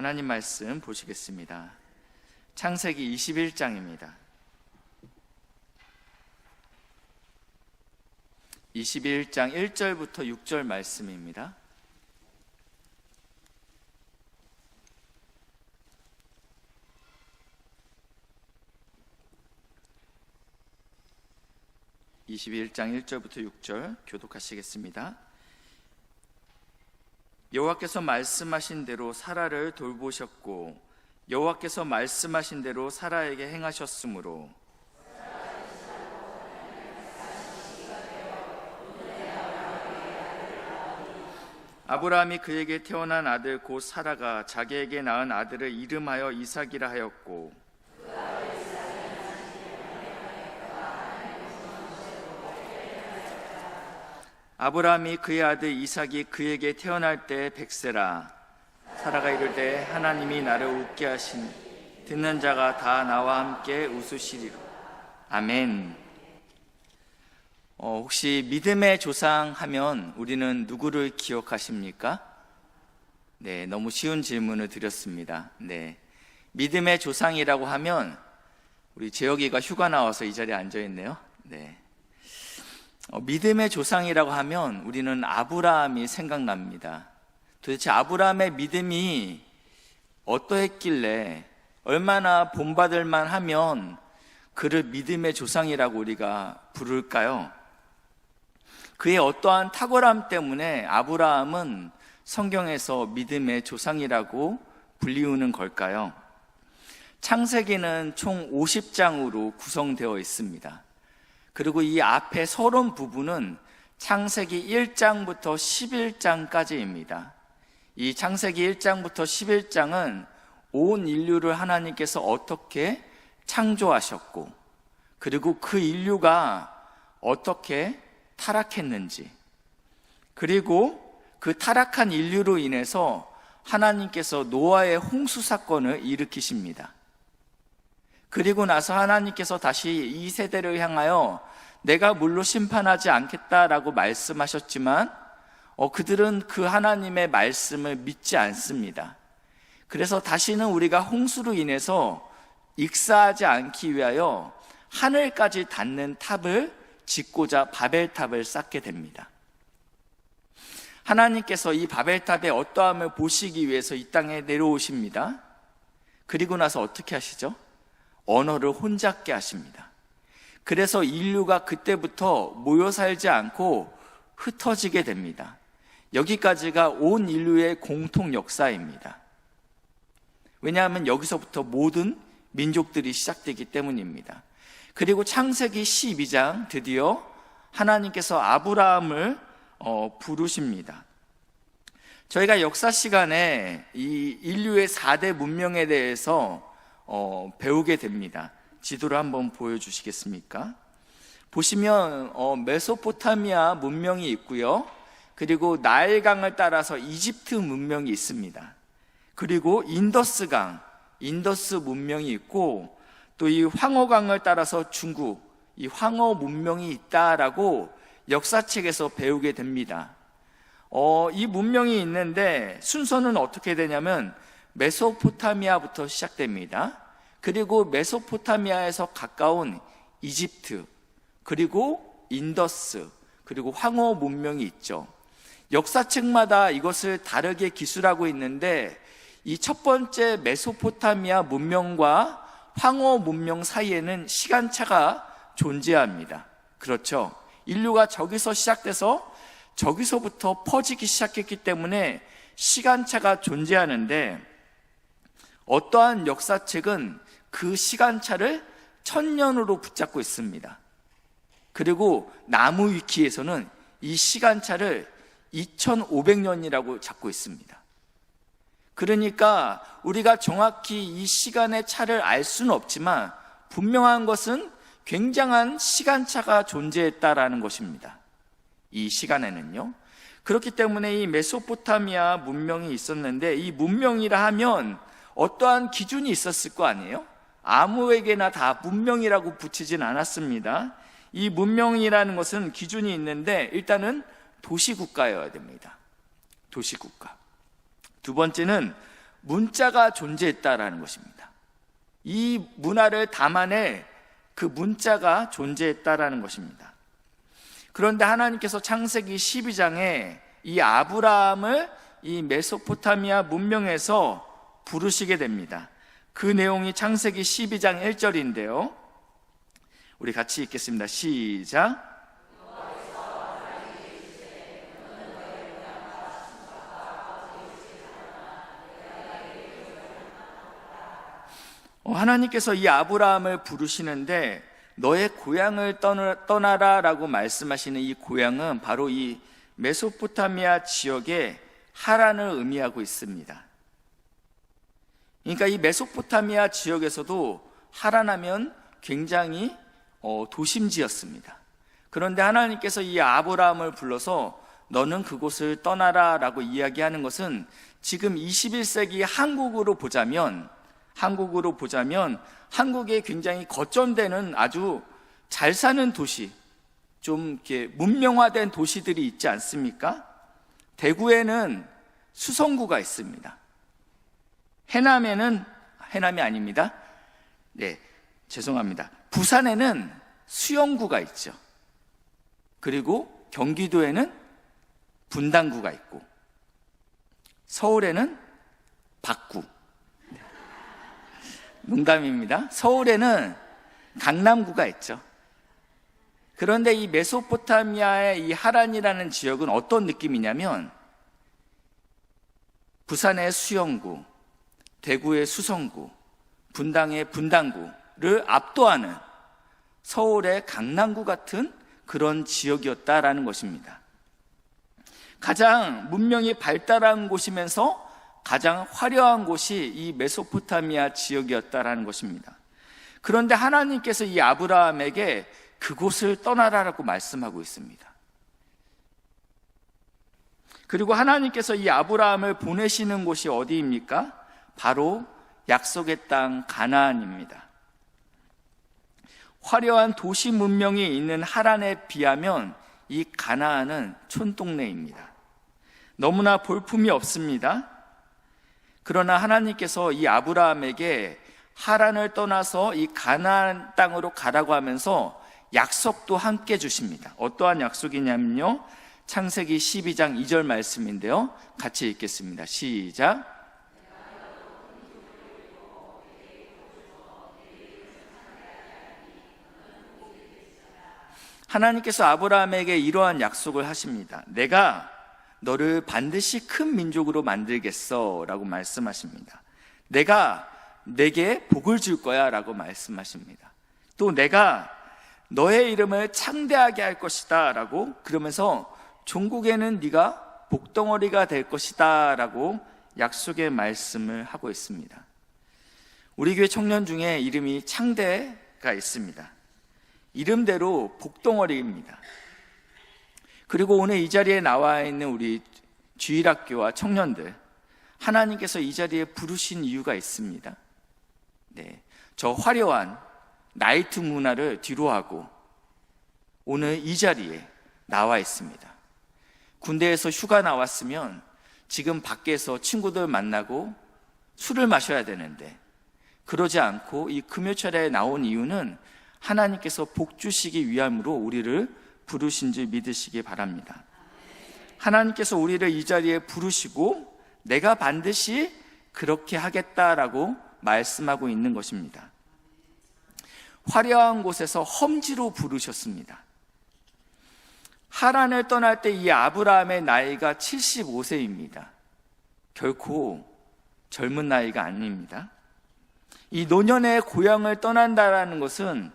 하나님 말씀 보시겠습니다. 창세기 21장입니다. 21장 1절부터 6절 말씀입니다. (21장 1절부터 6절) 교독하시겠습니다. 여호와께서 말씀하신 대로 사라를 돌보셨고 여호와께서 말씀하신 대로 사라에게 행하셨으므로 아브라함이 그에게 태어난 아들 곧 사라가 자기에게 낳은 아들을 이름하여 이삭이라 하였고 아브라함이 그의 아들 이삭이 그에게 태어날 때 100세라. 사라가 이르되 하나님이 나를 웃게 하신 듣는 자가 다 나와 함께 웃으시리라. 아멘. 혹시 믿음의 조상 하면 우리는 누구를 기억하십니까? 네, 너무 쉬운 질문을 드렸습니다. 네, 믿음의 조상이라고 하면 우리 재혁이가 휴가 나와서 이 자리에 앉아 있네요. 네. 믿음의 조상이라고 하면 우리는 아브라함이 생각납니다. 도대체 아브라함의 믿음이 어떠했길래 얼마나 본받을 만하면 그를 믿음의 조상이라고 우리가 부를까요? 그의 어떠한 탁월함 때문에 아브라함은 성경에서 믿음의 조상이라고 불리우는 걸까요? 창세기는 총 50장으로 구성되어 있습니다. 그리고 이 앞에 서론 부분은 창세기 1장부터 11장까지입니다. 이 창세기 1장부터 11장은 온 인류를 하나님께서 어떻게 창조하셨고 그리고 그 인류가 어떻게 타락했는지 그리고 그 타락한 인류로 인해서 하나님께서 노아의 홍수 사건을 일으키십니다. 그리고 나서 하나님께서 다시 이 세대를 향하여 내가 물로 심판하지 않겠다라고 말씀하셨지만 그들은 그 하나님의 말씀을 믿지 않습니다. 그래서 다시는 우리가 홍수로 인해서 익사하지 않기 위하여 하늘까지 닿는 탑을 짓고자 바벨탑을 쌓게 됩니다. 하나님께서 이 바벨탑의 어떠함을 보시기 위해서 이 땅에 내려오십니다. 그리고 나서 어떻게 하시죠? 언어를 혼잡게 하십니다. 그래서 인류가 그때부터 모여 살지 않고 흩어지게 됩니다. 여기까지가 온 인류의 공통 역사입니다. 왜냐하면 여기서부터 모든 민족들이 시작되기 때문입니다. 그리고 창세기 12장 드디어 하나님께서 아브라함을 부르십니다. 저희가 역사 시간에 이 인류의 4대 문명에 대해서 배우게 됩니다. 지도를 한번 보여주시겠습니까? 보시면 메소포타미아 문명이 있고요. 그리고 나일강을 따라서 이집트 문명이 있습니다. 그리고 인더스강, 인더스 문명이 있고 또 이 황허강을 따라서 중국, 이 황허 문명이 있다라고 역사책에서 배우게 됩니다. 이 문명이 있는데 순서는 어떻게 되냐면 메소포타미아부터 시작됩니다. 그리고 메소포타미아에서 가까운 이집트, 그리고 인더스, 그리고 황허 문명이 있죠. 역사책마다 이것을 다르게 기술하고 있는데 이 첫 번째 메소포타미아 문명과 황허 문명 사이에는 시간차가 존재합니다. 그렇죠? 인류가 저기서 시작돼서 저기서부터 퍼지기 시작했기 때문에 시간차가 존재하는데 어떠한 역사책은 그 시간차를 1000년으로 붙잡고 있습니다. 그리고 나무 위키에서는 이 시간차를 2500년이라고 잡고 있습니다. 그러니까 우리가 정확히 이 시간의 차를 알 수는 없지만 분명한 것은 굉장한 시간차가 존재했다라는 것입니다. 이 시간에는요. 그렇기 때문에 이 메소포타미아 문명이 있었는데 이 문명이라 하면 어떠한 기준이 있었을 거 아니에요? 아무에게나 다 문명이라고 붙이진 않았습니다. 이 문명이라는 것은 기준이 있는데 일단은 도시국가여야 됩니다. 도시국가. 두 번째는 문자가 존재했다라는 것입니다. 이 문화를 담아낼 그 문자가 존재했다라는 것입니다. 그런데 하나님께서 창세기 12장에 이 아브라함을 이 메소포타미아 문명에서 부르시게 됩니다. 그 내용이 창세기 12장 1절인데요. 우리 같이 읽겠습니다. 시작. 하나님께서 이 아브라함을 부르시는데 너의 고향을 떠나라 라고 말씀하시는 이 고향은 바로 이 메소포타미아 지역의 하란을 의미하고 있습니다. 그러니까 이 메소포타미아 지역에서도 하란하면 굉장히 도심지였습니다. 그런데 하나님께서 이 아브라함을 불러서 너는 그곳을 떠나라 라고 이야기하는 것은 지금 21세기 한국으로 보자면 한국에 굉장히 거점되는 아주 잘 사는 도시, 좀 이렇게 문명화된 도시들이 있지 않습니까? 대구에는 수성구가 있습니다. 해남이 아닙니다. 네, 죄송합니다. 부산에는 수영구가 있죠. 그리고 경기도에는 분당구가 있고, 서울에는 박구. 농담입니다. 서울에는 강남구가 있죠. 그런데 이 메소포타미아의 이 하란이라는 지역은 어떤 느낌이냐면 부산의 수영구, 대구의 수성구, 분당의 분당구를 압도하는 서울의 강남구 같은 그런 지역이었다라는 것입니다. 가장 문명이 발달한 곳이면서 가장 화려한 곳이 이 메소포타미아 지역이었다라는 것입니다. 그런데 하나님께서 이 아브라함에게 그곳을 떠나라라고 말씀하고 있습니다. 그리고 하나님께서 이 아브라함을 보내시는 곳이 어디입니까? 바로 약속의 땅 가나안입니다. 화려한 도시 문명이 있는 하란에 비하면 이 가나안은 촌동네입니다. 너무나 볼품이 없습니다. 그러나 하나님께서 이 아브라함에게 하란을 떠나서 이 가나안 땅으로 가라고 하면서 약속도 함께 주십니다. 어떠한 약속이냐면요, 창세기 12장 2절 말씀인데요, 같이 읽겠습니다. 시작. 하나님께서 아브라함에게 이러한 약속을 하십니다. 내가 너를 반드시 큰 민족으로 만들겠어 라고 말씀하십니다. 내가 내게 복을 줄 거야 라고 말씀하십니다. 또 내가 너의 이름을 창대하게 할 것이다 라고, 그러면서 종국에는 네가 복덩어리가 될 것이다 라고 약속의 말씀을 하고 있습니다. 우리 교회 청년 중에 이름이 창대가 있습니다. 이름대로 복덩어리입니다. 그리고 오늘 이 자리에 나와 있는 우리 주일학교와 청년들, 하나님께서 이 자리에 부르신 이유가 있습니다. 네, 저 화려한 나이트 문화를 뒤로하고 오늘 이 자리에 나와 있습니다. 군대에서 휴가 나왔으면 지금 밖에서 친구들 만나고 술을 마셔야 되는데 그러지 않고 이 금요철에 나온 이유는 하나님께서 복 주시기 위함으로 우리를 부르신 줄 믿으시기 바랍니다. 하나님께서 우리를 이 자리에 부르시고 내가 반드시 그렇게 하겠다라고 말씀하고 있는 것입니다. 화려한 곳에서 험지로 부르셨습니다. 하란을 떠날 때 이 아브라함의 나이가 75세입니다. 결코 젊은 나이가 아닙니다. 이 노년의 고향을 떠난다라는 것은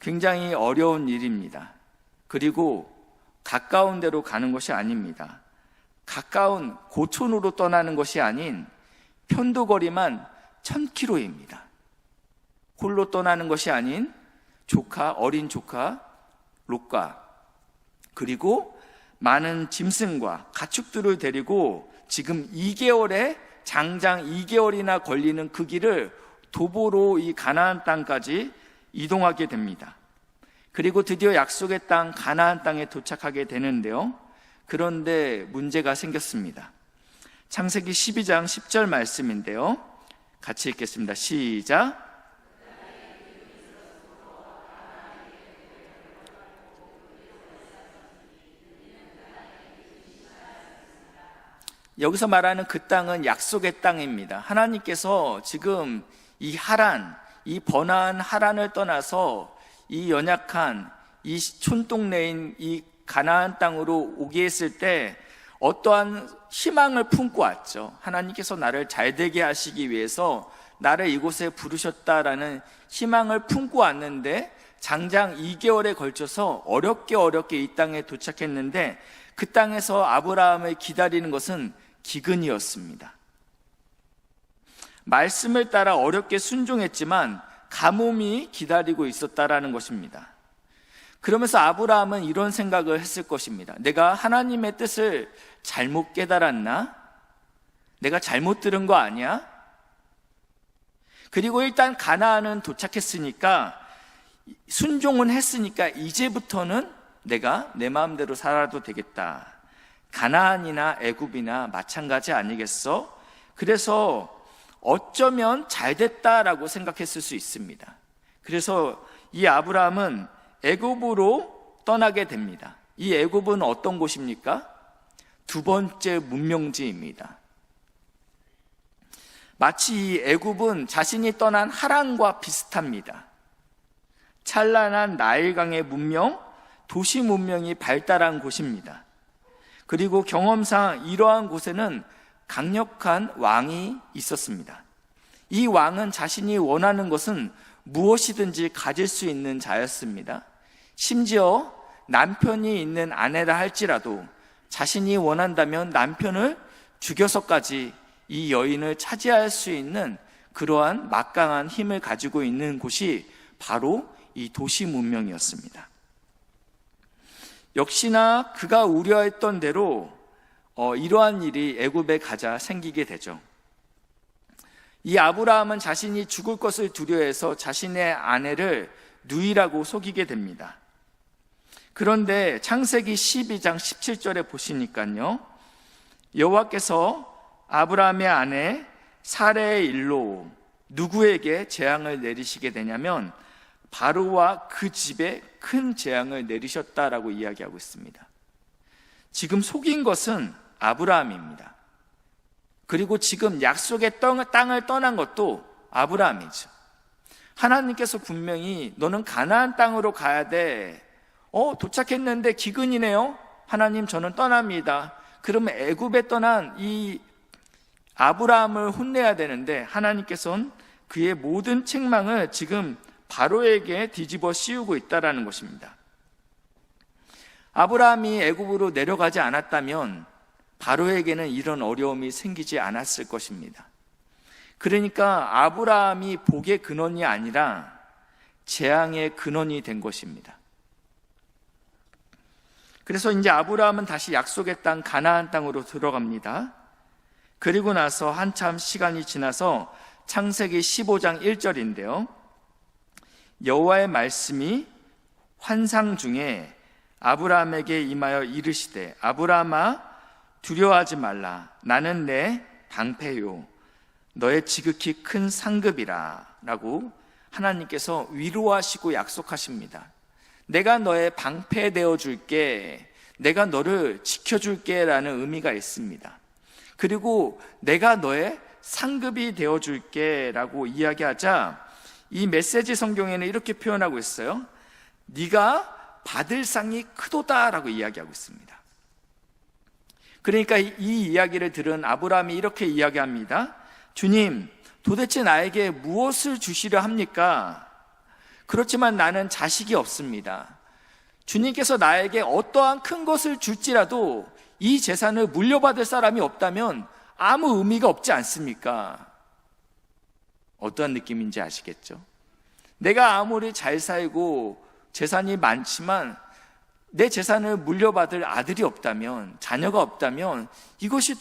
굉장히 어려운 일입니다. 그리고 가까운 데로 가는 것이 아닙니다. 가까운 고촌으로 떠나는 것이 아닌 편도거리만 1000km입니다. 홀로 떠나는 것이 아닌 어린 조카 롯과 그리고 많은 짐승과 가축들을 데리고 지금 2개월에 장장 2개월이나 걸리는 그 길을 도보로 이 가나안 땅까지 이동하게 됩니다. 그리고 드디어 약속의 땅 가나안 땅에 도착하게 되는데요, 그런데 문제가 생겼습니다. 창세기 12장 10절 말씀인데요. 같이 읽겠습니다. 시작. 여기서 말하는 그 땅은 약속의 땅입니다. 하나님께서 지금 이 하란, 이 번화한 하란을 떠나서 이 연약한 이 촌동네인 이 가나안 땅으로 오게 했을 때 어떠한 희망을 품고 왔죠. 하나님께서 나를 잘되게 하시기 위해서 나를 이곳에 부르셨다라는 희망을 품고 왔는데 장장 2개월에 걸쳐서 어렵게 이 땅에 도착했는데 그 땅에서 아브라함을 기다리는 것은 기근이었습니다. 말씀을 따라 어렵게 순종했지만 가뭄이 기다리고 있었다라는 것입니다. 그러면서 아브라함은 이런 생각을 했을 것입니다. 내가 하나님의 뜻을 잘못 깨달았나? 내가 잘못 들은 거 아니야? 그리고 일단 가나안은 도착했으니까 순종은 했으니까 이제부터는 내가 내 마음대로 살아도 되겠다. 가나안이나 애굽이나 마찬가지 아니겠어? 그래서 어쩌면 잘됐다라고 생각했을 수 있습니다. 그래서 이 아브라함은 애굽으로 떠나게 됩니다. 이 애굽은 어떤 곳입니까? 두 번째 문명지입니다. 마치 이 애굽은 자신이 떠난 하란과 비슷합니다. 찬란한 나일강의 문명, 도시 문명이 발달한 곳입니다. 그리고 경험상 이러한 곳에는 강력한 왕이 있었습니다. 이 왕은 자신이 원하는 것은 무엇이든지 가질 수 있는 자였습니다. 심지어 남편이 있는 아내라 할지라도 자신이 원한다면 남편을 죽여서까지 이 여인을 차지할 수 있는 그러한 막강한 힘을 가지고 있는 곳이 바로 이 도시 문명이었습니다. 역시나 그가 우려했던 대로 이러한 일이 애굽에 가자 생기게 되죠. 이 아브라함은 자신이 죽을 것을 두려워해서 자신의 아내를 누이라고 속이게 됩니다. 그런데 창세기 12장 17절에 보시니까요, 여호와께서 아브라함의 아내 사레의 일로 누구에게 재앙을 내리시게 되냐면 바로와 그 집에 큰 재앙을 내리셨다라고 이야기하고 있습니다. 지금 속인 것은 아브라함입니다. 그리고 지금 약속의 땅을 떠난 것도 아브라함이죠. 하나님께서 분명히 너는 가나안 땅으로 가야 돼. 도착했는데 기근이네요. 하나님, 저는 떠납니다. 그러면 애굽에 떠난 이 아브라함을 혼내야 되는데 하나님께서는 그의 모든 책망을 지금 바로에게 뒤집어 씌우고 있다는 것입니다. 아브라함이 애굽으로 내려가지 않았다면 바로에게는 이런 어려움이 생기지 않았을 것입니다. 그러니까 아브라함이 복의 근원이 아니라 재앙의 근원이 된 것입니다. 그래서 이제 아브라함은 다시 약속의 땅 가나안 땅으로 들어갑니다. 그리고 나서 한참 시간이 지나서 창세기 15장 1절인데요. 여호와의 말씀이 환상 중에 아브라함에게 임하여 이르시되 아브라함아 두려워하지 말라. 나는 내 방패요 너의 지극히 큰 상급이라 라고 하나님께서 위로하시고 약속하십니다. 내가 너의 방패 되어줄게, 내가 너를 지켜줄게 라는 의미가 있습니다. 그리고 내가 너의 상급이 되어줄게 라고 이야기하자 이 메시지 성경에는 이렇게 표현하고 있어요. 네가 받을 상이 크도다 라고 이야기하고 있습니다. 그러니까 이 이야기를 들은 아브라함이 이렇게 이야기합니다. 주님, 도대체 나에게 무엇을 주시려 합니까? 그렇지만 나는 자식이 없습니다. 주님께서 나에게 어떠한 큰 것을 줄지라도 이 재산을 물려받을 사람이 없다면 아무 의미가 없지 않습니까? 어떠한 느낌인지 아시겠죠? 내가 아무리 잘 살고 재산이 많지만 내 재산을 물려받을 아들이 없다면, 자녀가 없다면 이것이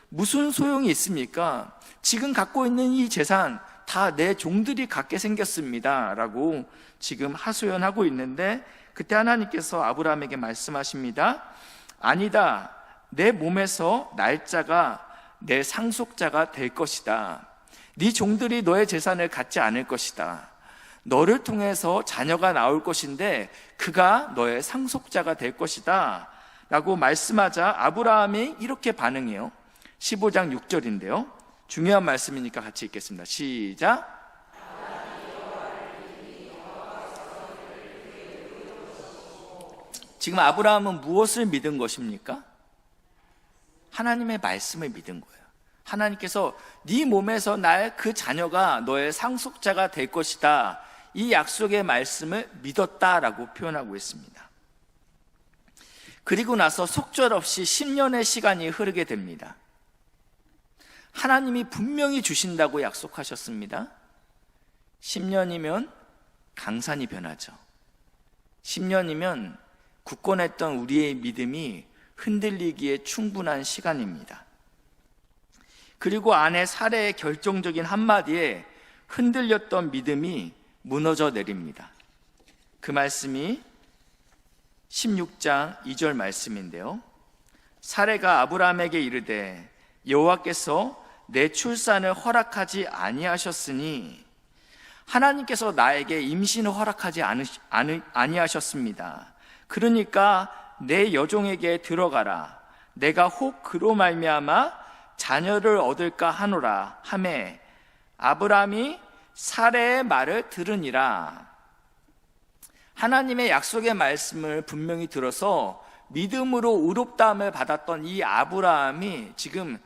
무슨 소용이 있습니까? 지금 갖고 있는 이 재산 다 내 종들이 갖게 생겼습니다 라고 지금 하소연하고 있는데, 그때 하나님께서 아브라함에게 말씀하십니다. 아니다, 내 몸에서 날짜가 내 상속자가 될 것이다. 네 종들이 너의 재산을 갖지 않을 것이다. 너를 통해서 자녀가 나올 것인데 그가 너의 상속자가 될 것이다 라고 말씀하자 아브라함이 이렇게 반응해요. 15장 6절인데요 중요한 말씀이니까 같이 읽겠습니다. 시작. 지금 아브라함은 무엇을 믿은 것입니까? 하나님의 말씀을 믿은 거예요. 하나님께서 네 몸에서 날 그 자녀가 너의 상속자가 될 것이다, 이 약속의 말씀을 믿었다라고 표현하고 있습니다. 그리고 나서 속절없이 10년의 시간이 흐르게 됩니다. 하나님이 분명히 주신다고 약속하셨습니다. 10년이면 강산이 변하죠. 10년이면 굳건했던 우리의 믿음이 흔들리기에 충분한 시간입니다. 그리고 아내 사레의 결정적인 한마디에 흔들렸던 믿음이 무너져 내립니다. 그 말씀이 16장 2절 말씀인데요 사레가 아브라함에게 이르되 여호와께서 내 출산을 허락하지 아니하셨으니 하나님께서 나에게 임신을 허락하지 아니하셨습니다. 그러니까 내 여종에게 들어가라. 내가 혹 그로 말미암아 자녀를 얻을까 하노라 하매 아브라함이 사레의 말을 들으니라. 하나님의 약속의 말씀을 분명히 들어서 믿음으로 의롭다함을 받았던 이 아브라함이 지금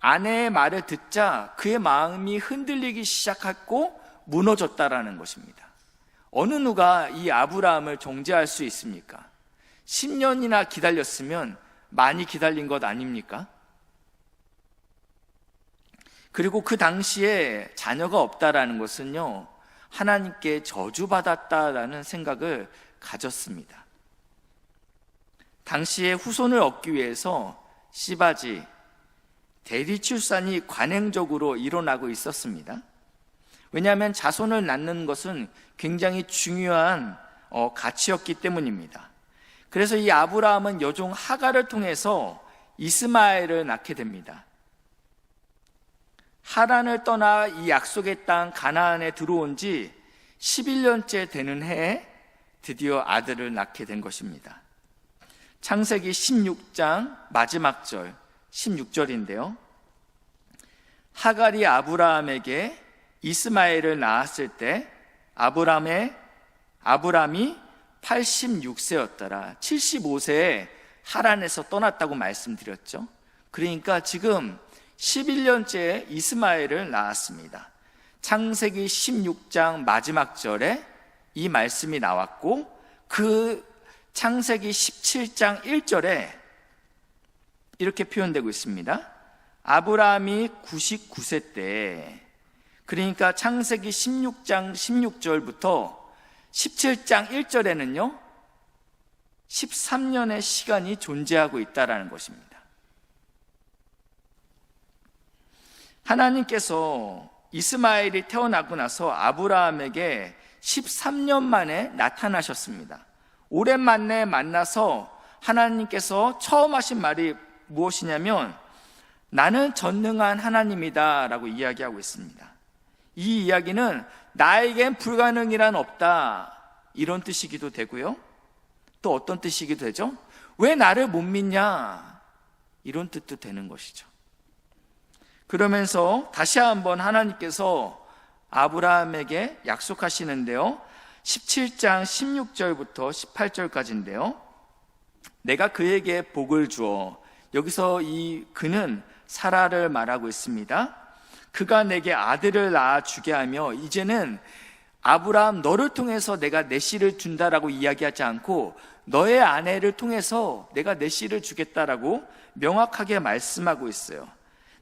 아내의 말을 듣자 그의 마음이 흔들리기 시작했고 무너졌다라는 것입니다. 어느 누가 이 아브라함을 정죄할 수 있습니까? 10년이나 기다렸으면 많이 기다린 것 아닙니까? 그리고 그 당시에 자녀가 없다라는 것은요 하나님께 저주받았다라는 생각을 가졌습니다. 당시에 후손을 얻기 위해서 씨바지, 대리출산이 관행적으로 일어나고 있었습니다. 왜냐하면 자손을 낳는 것은 굉장히 중요한 가치였기 때문입니다. 그래서 이 아브라함은 여종 하갈을 통해서 이스마엘을 낳게 됩니다. 하란을 떠나 이 약속의 땅 가나안에 들어온 지 11년째 되는 해에 드디어 아들을 낳게 된 것입니다. 창세기 16장 마지막 절 16절인데요 하갈이 아브라함에게 이스마엘을 낳았을 때 아브람이 86세였더라 75세에 하란에서 떠났다고 말씀드렸죠. 그러니까 지금 11년째 이스마엘을 낳았습니다. 창세기 16장 마지막 절에 이 말씀이 나왔고 그 창세기 17장 1절에 이렇게 표현되고 있습니다. 아브라함이 99세 때, 그러니까 창세기 16장 16절부터 17장 1절에는요 13년의 시간이 존재하고 있다는 것입니다. 하나님께서 이스마엘이 태어나고 나서 아브라함에게 13년 만에 나타나셨습니다. 오랜만에 만나서 하나님께서 처음 하신 말이 무엇이냐면 나는 전능한 하나님이다 라고 이야기하고 있습니다. 이 이야기는 나에겐 불가능이란 없다 이런 뜻이기도 되고요 또 어떤 뜻이기도 되죠? 왜 나를 못 믿냐 이런 뜻도 되는 것이죠. 그러면서 다시 한번 하나님께서 아브라함에게 약속하시는데요 17장 16절부터 18절까지인데요 내가 그에게 복을 주어, 여기서 이 그는 사라를 말하고 있습니다. 그가 내게 아들을 낳아 주게 하며, 이제는 아브라함 너를 통해서 내가 내 씨를 준다라고 이야기하지 않고 너의 아내를 통해서 내가 내 씨를 주겠다라고 명확하게 말씀하고 있어요.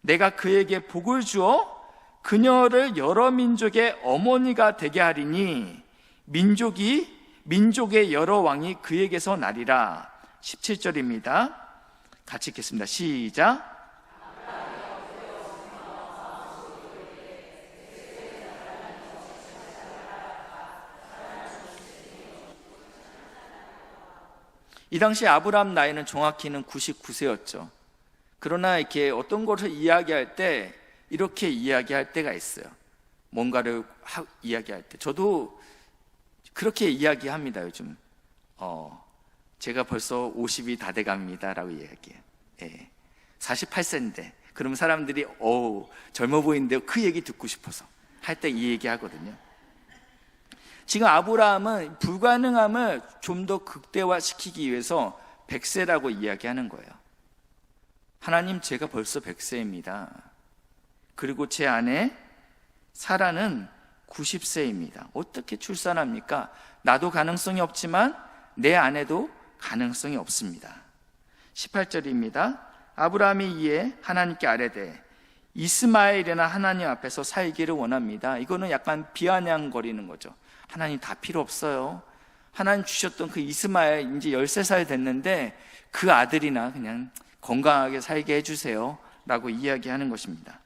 내가 그에게 복을 주어 그녀를 여러 민족의 어머니가 되게 하리니 민족의 여러 왕이 그에게서 나리라. 17절입니다. 같이 읽겠습니다. 시작. 이 당시 아브라함 나이는 정확히는 99세였죠. 그러나 이렇게 어떤 것을 이야기할 때 이렇게 이야기할 때가 있어요. 뭔가를 이야기할 때 저도 그렇게 이야기합니다. 요즘 제가 벌써 50이 다 돼갑니다 라고 이야기해요. 48세인데 그러면 사람들이 젊어 보이는데요, 그 얘기 듣고 싶어서 할 때 이 얘기 하거든요. 지금 아브라함은 불가능함을 좀 더 극대화시키기 위해서 100세라고 이야기하는 거예요. 하나님, 제가 벌써 100세입니다. 그리고 제 아내 사라는 90세입니다. 어떻게 출산합니까? 나도 가능성이 없지만 내 아내도 가능성이 없습니다. 18절입니다. 아브라함이 이에 하나님께 아뢰되 이스마엘이나 하나님 앞에서 살기를 원합니다. 이거는 약간 비아냥거리는 거죠. 하나님, 다 필요 없어요. 하나님 주셨던 그 이스마엘 이제 13살 됐는데 그 아들이나 그냥 건강하게 살게 해주세요 라고 이야기하는 것입니다.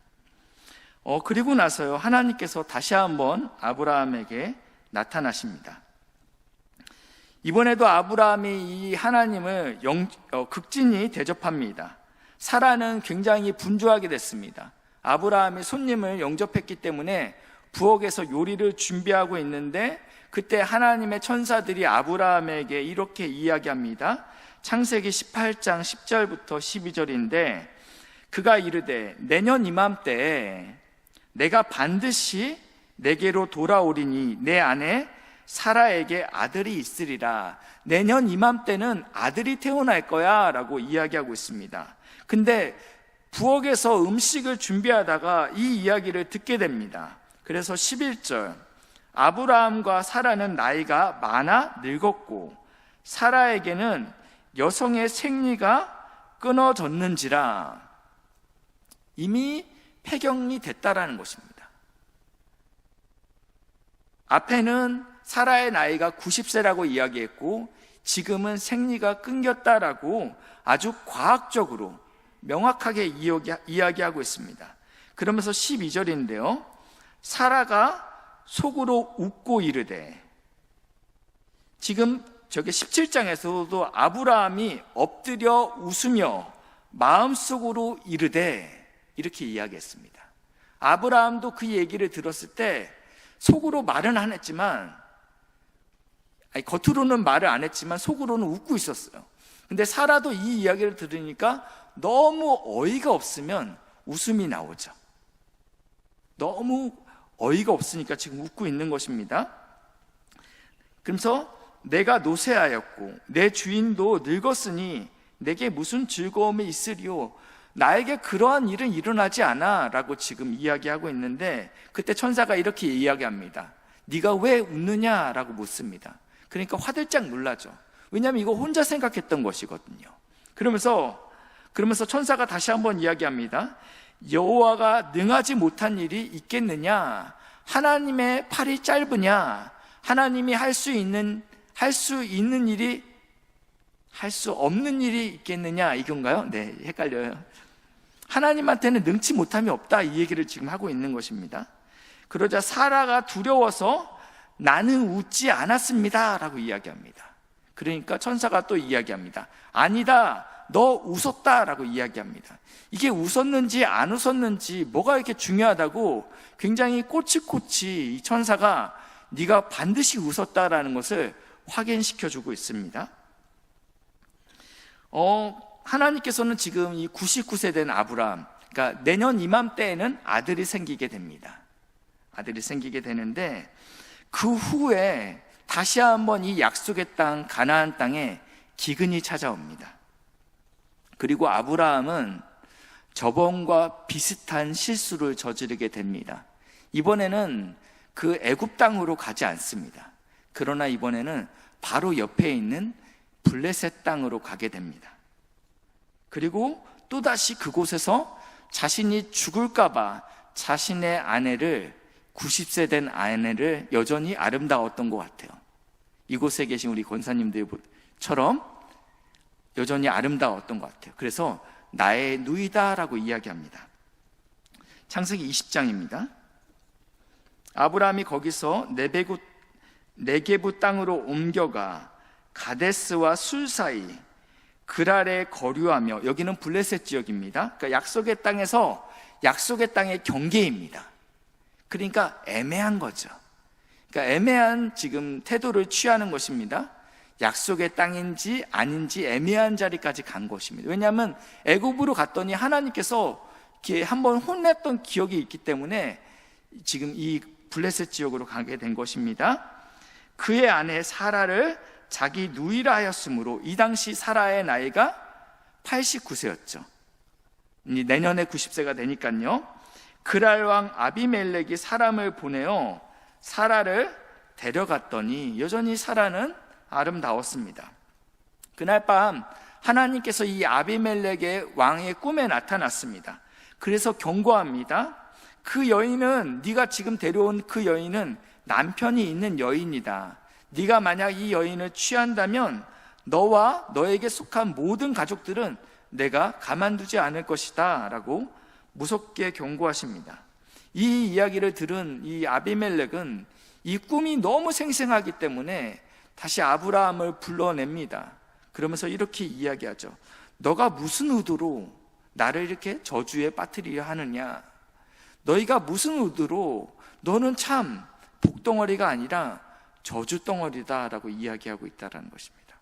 그리고 나서요, 하나님께서 다시 한번 아브라함에게 나타나십니다. 이번에도 아브라함이 이 하나님을 극진히 대접합니다. 사라는 굉장히 분주하게 됐습니다. 아브라함이 손님을 영접했기 때문에 부엌에서 요리를 준비하고 있는데 그때 하나님의 천사들이 아브라함에게 이렇게 이야기합니다. 창세기 18장 10절부터 12절인데 그가 이르되 내년 이맘때에 내가 반드시 내게로 돌아오리니 내 아내 사라에게 아들이 있으리라. 내년 이맘때는 아들이 태어날 거야 라고 이야기하고 있습니다. 근데 부엌에서 음식을 준비하다가 이 이야기를 듣게 됩니다. 그래서 11절, 아브라함과 사라는 나이가 많아 늙었고 사라에게는 여성의 생리가 끊어졌는지라. 이미 폐경이 됐다라는 것입니다. 앞에는 사라의 나이가 90세라고 이야기했고 지금은 생리가 끊겼다라고 아주 과학적으로 명확하게 이야기하고 있습니다. 그러면서 12절인데요, 사라가 속으로 웃고 이르되, 지금 저게 17장에서도 아브라함이 엎드려 웃으며 마음속으로 이르되 이렇게 이야기했습니다. 아브라함도 그 얘기를 들었을 때 속으로 말은 안 했지만, 겉으로는 말을 안 했지만 속으로는 웃고 있었어요. 근데 사라도 이 이야기를 들으니까 너무 어이가 없으면 웃음이 나오죠. 너무 어이가 없으니까 지금 웃고 있는 것입니다. 그러면서 내가 노쇠하였고 내 주인도 늙었으니 내게 무슨 즐거움이 있으리요? 나에게 그러한 일은 일어나지 않아 라고 지금 이야기하고 있는데 그때 천사가 이렇게 이야기합니다. 네가 왜 웃느냐 라고 묻습니다. 그러니까 화들짝 놀라죠. 왜냐하면 이거 혼자 생각했던 것이거든요. 그러면서 천사가 다시 한번 이야기합니다. 여호와가 능하지 못한 일이 있겠느냐? 하나님의 팔이 짧으냐? 하나님이 할 수 없는 일이 있겠느냐? 이건가요? 네, 헷갈려요. 하나님한테는 능치 못함이 없다, 이 얘기를 지금 하고 있는 것입니다. 그러자 사라가 두려워서 나는 웃지 않았습니다 라고 이야기합니다. 그러니까 천사가 또 이야기합니다. 아니다, 너 웃었다 라고 이야기합니다. 이게 웃었는지 안 웃었는지 뭐가 이렇게 중요하다고 굉장히 꼬치꼬치 이 천사가 네가 반드시 웃었다라는 것을 확인시켜주고 있습니다. 하나님께서는 지금 이 99세 된 아브라함, 그러니까 내년 이맘때에는 아들이 생기게 됩니다. 아들이 생기게 되는데 그 후에 다시 한번 이 약속의 땅 가나안 땅에 기근이 찾아옵니다. 그리고 아브라함은 저번과 비슷한 실수를 저지르게 됩니다. 이번에는 그 애굽 땅으로 가지 않습니다. 그러나 이번에는 바로 옆에 있는 블레셋 땅으로 가게 됩니다. 그리고 또다시 그곳에서 자신이 죽을까봐 자신의 아내를, 90세 된 아내를 여전히 아름다웠던 것 같아요. 이곳에 계신 우리 권사님들처럼 여전히 아름다웠던 것 같아요. 그래서 나의 누이다라고 이야기합니다. 창세기 20장입니다. 아브라함이 거기서 네게부 땅으로 옮겨가 가데스와 술 사이 그랄에 거류하며, 여기는 블레셋 지역입니다. 그러니까 약속의 땅에서 약속의 땅의 경계입니다. 그러니까 애매한 거죠. 그러니까 애매한 지금 태도를 취하는 것입니다. 약속의 땅인지 아닌지 애매한 자리까지 간 것입니다. 왜냐하면 애굽으로 갔더니 하나님께서 이렇게 한번 혼냈던 기억이 있기 때문에 지금 이 블레셋 지역으로 가게 된 것입니다. 그의 아내 사라를 자기 누이라 하였으므로, 이 당시 사라의 나이가 89세였죠. 내년에 90세가 되니까요. 그랄 왕 아비멜렉이 사람을 보내어 사라를 데려갔더니 여전히 사라는 아름다웠습니다. 그날 밤 하나님께서 이 아비멜렉의 왕의 꿈에 나타났습니다. 그래서 경고합니다. 그 여인은, 네가 지금 데려온 그 여인은 남편이 있는 여인이다. 네가 만약 이 여인을 취한다면 너와 너에게 속한 모든 가족들은 내가 가만두지 않을 것이다 라고 무섭게 경고하십니다. 이 이야기를 들은 이 아비멜렉은 이 꿈이 너무 생생하기 때문에 다시 아브라함을 불러냅니다. 그러면서 이렇게 이야기하죠. 너가 무슨 의도로 나를 이렇게 저주에 빠뜨리려 하느냐? 너희가 무슨 의도로, 너는 참 복덩어리가 아니라 저주덩어리다 라고 이야기하고 있다는 것입니다.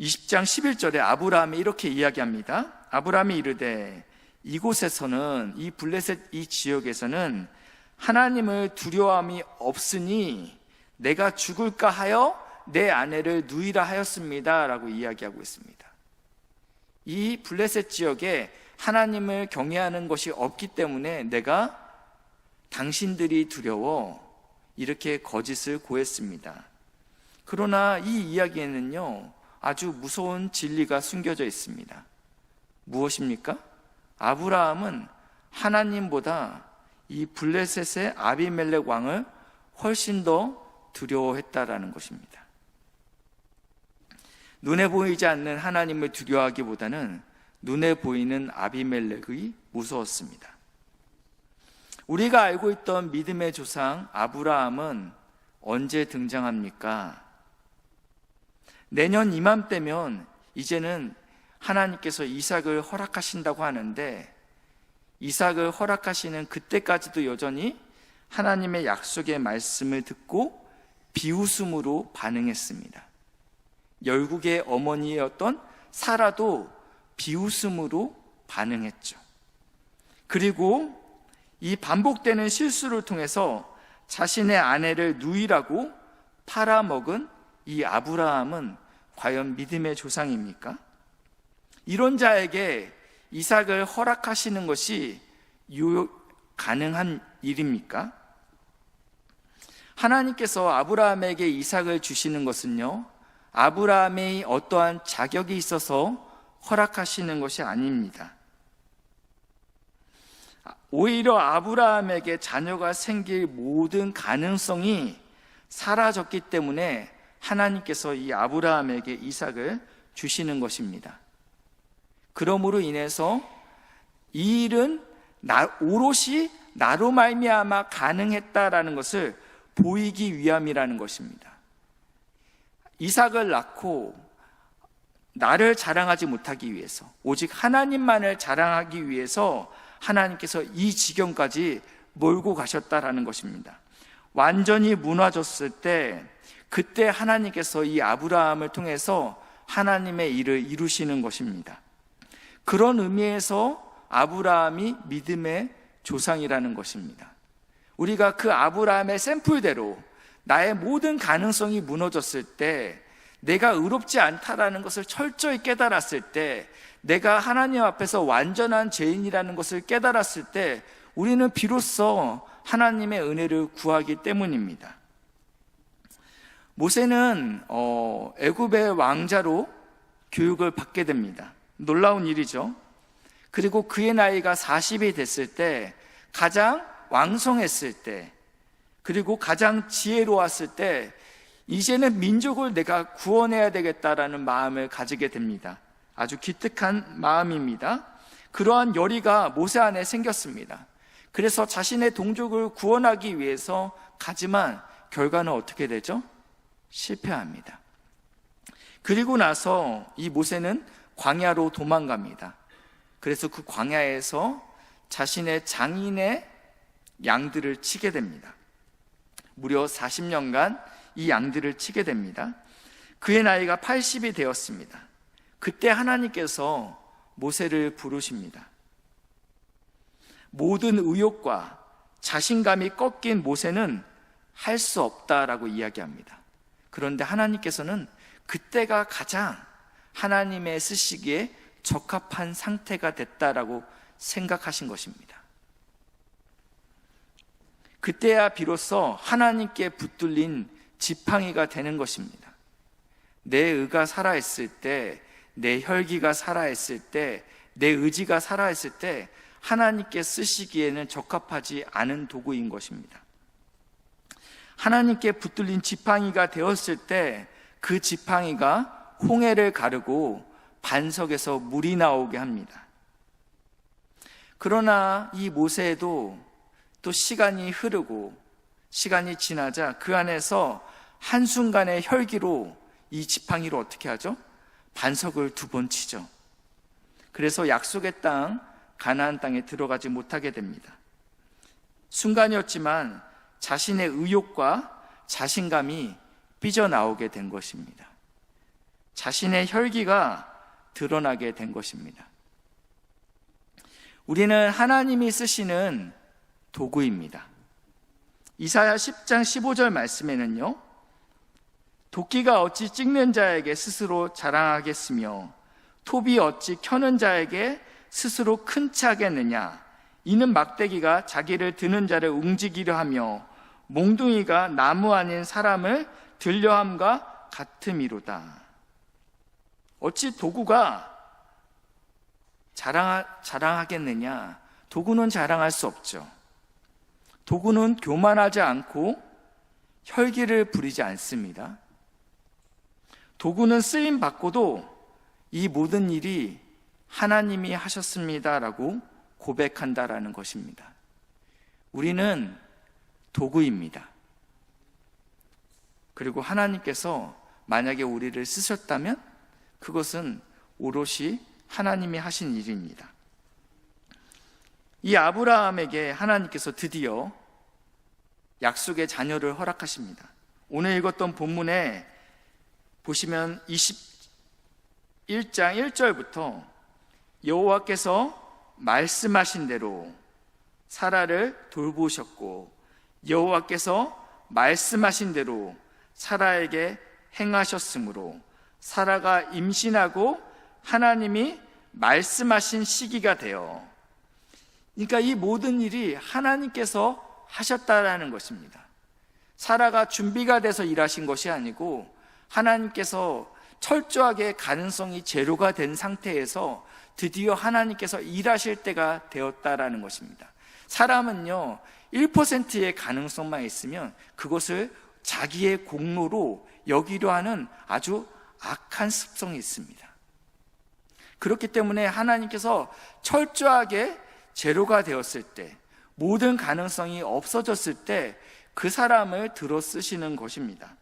20장 11절에 아브라함이 이렇게 이야기합니다. 아브라함이 이르되 이곳에서는, 이 블레셋 이 지역에서는 하나님을 두려움이 없으니 내가 죽을까 하여 내 아내를 누이라 하였습니다 라고 이야기하고 있습니다. 이 블레셋 지역에 하나님을 경외하는 것이 없기 때문에 내가 당신들이 두려워 이렇게 거짓을 고했습니다. 그러나 이 이야기에는요, 아주 무서운 진리가 숨겨져 있습니다. 무엇입니까? 아브라함은 하나님보다 이 블레셋의 아비멜렉 왕을 훨씬 더 두려워했다라는 것입니다. 눈에 보이지 않는 하나님을 두려워하기보다는 눈에 보이는 아비멜렉이 무서웠습니다. 우리가 알고 있던 믿음의 조상 아브라함은 언제 등장합니까? 내년 이맘때면 이제는 하나님께서 이삭을 허락하신다고 하는데, 이삭을 허락하시는 그때까지도 여전히 하나님의 약속의 말씀을 듣고 비웃음으로 반응했습니다. 열국의 어머니였던 사라도 비웃음으로 반응했죠. 그리고 이 반복되는 실수를 통해서 자신의 아내를 누이라고 팔아먹은 이 아브라함은 과연 믿음의 조상입니까? 이런 자에게 이삭을 허락하시는 것이 가능한 일입니까? 하나님께서 아브라함에게 이삭을 주시는 것은요, 아브라함의 어떠한 자격이 있어서 허락하시는 것이 아닙니다. 오히려 아브라함에게 자녀가 생길 모든 가능성이 사라졌기 때문에 하나님께서 이 아브라함에게 이삭을 주시는 것입니다. 그러므로 인해서 이 일은 오롯이 나로 말미암아 가능했다라는 것을 보이기 위함이라는 것입니다. 이삭을 낳고 나를 자랑하지 못하기 위해서, 오직 하나님만을 자랑하기 위해서 하나님께서 이 지경까지 몰고 가셨다라는 것입니다. 완전히 무너졌을 때, 그때 하나님께서 이 아브라함을 통해서 하나님의 일을 이루시는 것입니다. 그런 의미에서 아브라함이 믿음의 조상이라는 것입니다. 우리가 그 아브라함의 샘플대로 나의 모든 가능성이 무너졌을 때, 내가 의롭지 않다라는 것을 철저히 깨달았을 때, 내가 하나님 앞에서 완전한 죄인이라는 것을 깨달았을 때, 우리는 비로소 하나님의 은혜를 구하기 때문입니다. 모세는 애굽의 왕자로 교육을 받게 됩니다. 놀라운 일이죠. 그리고 그의 나이가 40이 됐을 때, 가장 왕성했을 때, 그리고 가장 지혜로웠을 때, 이제는 민족을 내가 구원해야 되겠다라는 마음을 가지게 됩니다. 아주 기특한 마음입니다. 그러한 열의가 모세 안에 생겼습니다. 그래서 자신의 동족을 구원하기 위해서 가지만 결과는 어떻게 되죠? 실패합니다. 그리고 나서 이 모세는 광야로 도망갑니다. 그래서 그 광야에서 자신의 장인의 양들을 치게 됩니다. 무려 40년간 이 양들을 치게 됩니다. 그의 나이가 80이 되었습니다. 그때 하나님께서 모세를 부르십니다. 모든 의욕과 자신감이 꺾인 모세는 할 수 없다라고 이야기합니다. 그런데 하나님께서는 그때가 가장 하나님의 쓰시기에 적합한 상태가 됐다라고 생각하신 것입니다. 그때야 비로소 하나님께 붙들린 지팡이가 되는 것입니다. 내 의가 살아있을 때, 내 혈기가 살아있을 때, 내 의지가 살아있을 때 하나님께 쓰시기에는 적합하지 않은 도구인 것입니다. 하나님께 붙들린 지팡이가 되었을 때 그 지팡이가 홍해를 가르고 반석에서 물이 나오게 합니다. 그러나 이 모세에도 또 시간이 흐르고 시간이 지나자 그 안에서 한순간의 혈기로 이 지팡이로 어떻게 하죠? 반석을 2번 치죠. 그래서 약속의 땅 가나안 땅에 들어가지 못하게 됩니다. 순간이었지만 자신의 의욕과 자신감이 삐져나오게 된 것입니다. 자신의 혈기가 드러나게 된 것입니다. 우리는 하나님이 쓰시는 도구입니다. 이사야 10장 15절 말씀에는요, 도끼가 어찌 찍는 자에게 스스로 자랑하겠으며 톱이 어찌 켜는 자에게 스스로 큰 차 하겠느냐. 이는 막대기가 자기를 드는 자를 움직이려 하며 몽둥이가 나무 아닌 사람을 들려함과 같음이로다. 어찌 도구가 자랑하겠느냐? 도구는 자랑할 수 없죠. 도구는 교만하지 않고 혈기를 부리지 않습니다. 도구는 쓰임 받고도 이 모든 일이 하나님이 하셨습니다라고 고백한다라는 것입니다. 우리는 도구입니다. 그리고 하나님께서 만약에 우리를 쓰셨다면 그것은 오롯이 하나님이 하신 일입니다. 이 아브라함에게 하나님께서 드디어 약속의 자녀를 허락하십니다. 오늘 읽었던 본문에 보시면 21장 1절부터 여호와께서 말씀하신 대로 사라를 돌보셨고 여호와께서 말씀하신 대로 사라에게 행하셨으므로 사라가 임신하고 하나님이 말씀하신 시기가 되어, 그러니까 이 모든 일이 하나님께서 하셨다라는 것입니다. 사라가 준비가 돼서 일하신 것이 아니고 하나님께서 철저하게 가능성이 제로가 된 상태에서 드디어 하나님께서 일하실 때가 되었다라는 것입니다. 사람은요 1%의 가능성만 있으면 그것을 자기의 공로로 여기려 하는 아주 악한 습성이 있습니다. 그렇기 때문에 하나님께서 철저하게 제로가 되었을 때, 모든 가능성이 없어졌을 때 그 사람을 들어 쓰시는 것입니다.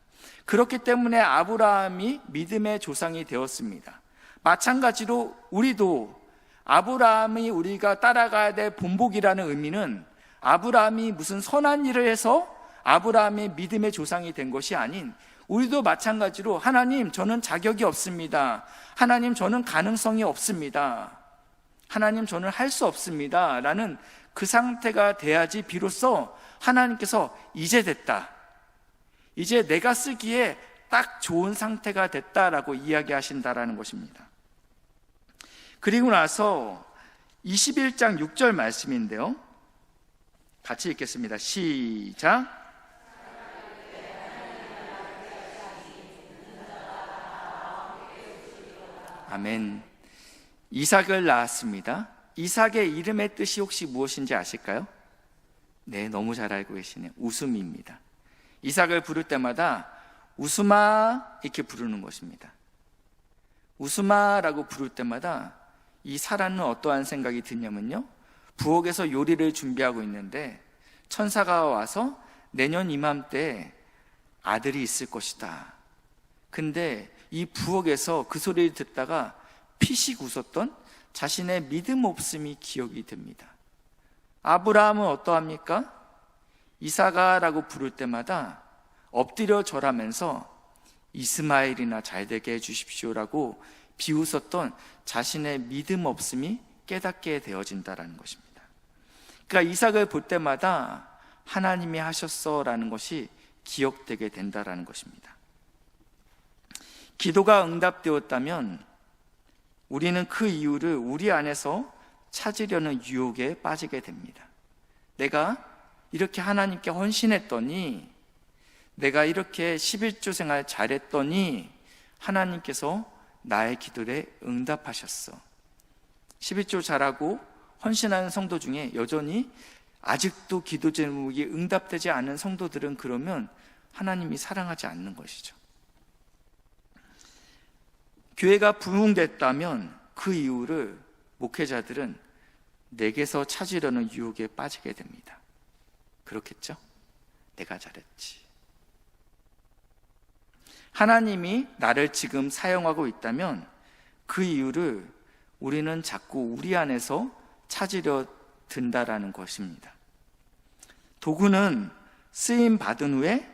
그렇기 때문에 아브라함이 믿음의 조상이 되었습니다. 마찬가지로 우리도 아브라함이 우리가 따라가야 될 본보기라는 의미는 아브라함이 무슨 선한 일을 해서 아브라함의 믿음의 조상이 된 것이 아닌, 우리도 마찬가지로 하나님 저는 자격이 없습니다. 하나님 저는 가능성이 없습니다. 하나님 저는 할 수 없습니다 라는 그 상태가 돼야지 비로소 하나님께서 이제 됐다, 이제 내가 쓰기에 딱 좋은 상태가 됐다라고 이야기하신다라는 것입니다. 그리고 나서 21장 6절 말씀인데요, 같이 읽겠습니다. 시작. 아멘. 이삭을 낳았습니다. 이삭의 이름의 뜻이 혹시 무엇인지 아실까요? 네, 너무 잘 알고 계시네요. 웃음입니다. 이삭을 부를 때마다 웃음아 이렇게 부르는 것입니다. 웃음아라고 부를 때마다 이 사라는 어떠한 생각이 드냐면요, 부엌에서 요리를 준비하고 있는데 천사가 와서 내년 이맘때 아들이 있을 것이다. 근데 이 부엌에서 그 소리를 듣다가 피식 웃었던 자신의 믿음 없음이 기억이 됩니다. 아브라함은 어떠합니까? 이삭아라고 부를 때마다 엎드려 절하면서 이스마엘이나 잘되게 해주십시오라고 비웃었던 자신의 믿음 없음이 깨닫게 되어진다는 것입니다. 그러니까 이삭을 볼 때마다 하나님이 하셨어라는 것이 기억되게 된다는 것입니다. 기도가 응답되었다면 우리는 그 이유를 우리 안에서 찾으려는 유혹에 빠지게 됩니다. 내가 이렇게 하나님께 헌신했더니, 내가 이렇게 11조 생활 잘했더니 하나님께서 나의 기도에 응답하셨어. 11조 잘하고 헌신하는 성도 중에 여전히 아직도 기도 제목이 응답되지 않은 성도들은 그러면 하나님이 사랑하지 않는 것이죠. 교회가 부흥됐다면 그 이유를 목회자들은 내게서 찾으려는 유혹에 빠지게 됩니다. 그렇겠죠? 내가 잘했지. 하나님이 나를 지금 사용하고 있다면 그 이유를 우리는 자꾸 우리 안에서 찾으려 든다라는 것입니다. 도구는 쓰임 받은 후에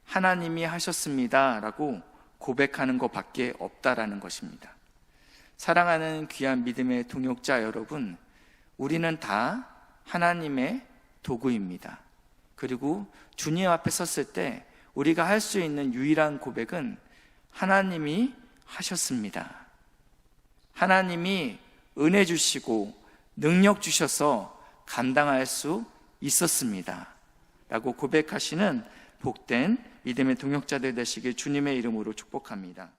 하나님이 하셨습니다 라고 고백하는 것밖에 없다라는 것입니다. 사랑하는 귀한 믿음의 동역자 여러분, 우리는 다 하나님의 도구입니다. 그리고 주님 앞에 섰을 때 우리가 할 수 있는 유일한 고백은 하나님이 하셨습니다. 하나님이 은혜 주시고 능력 주셔서 감당할 수 있었습니다 라고 고백하시는 복된 믿음의 동역자들 되시길 주님의 이름으로 축복합니다.